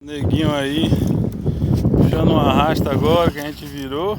Neguinho aí, puxando um arrasto agora que a gente virou.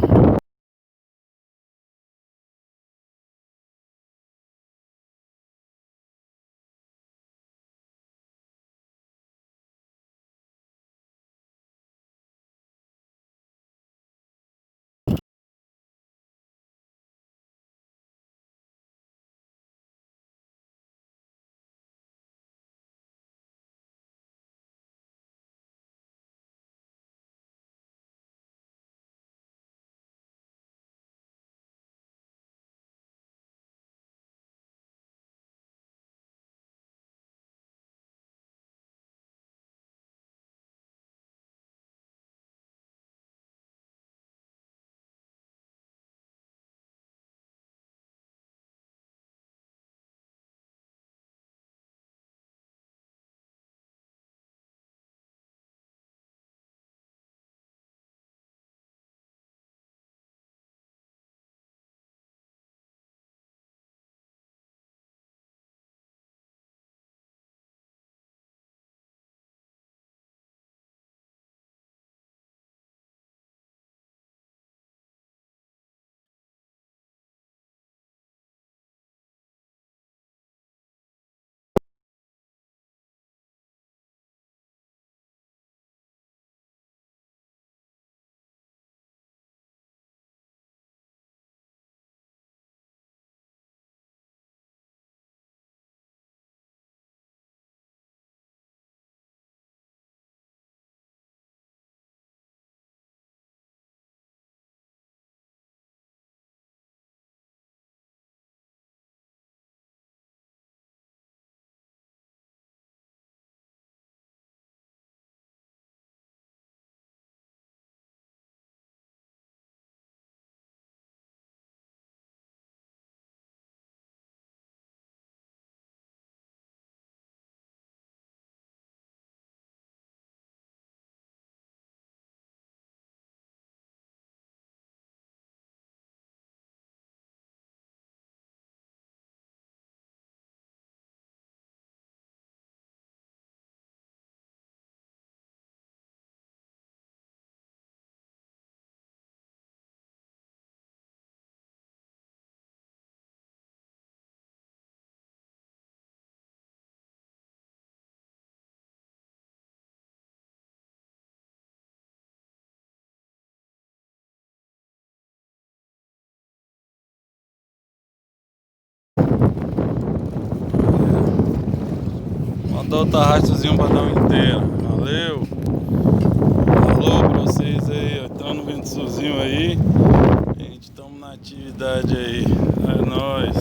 Mandou outro arrastozinho pra dar um inteiro. Valeu. Falou pra vocês aí, ó. Estão no vento sozinho aí. A gente estamos na atividade aí. É nóis.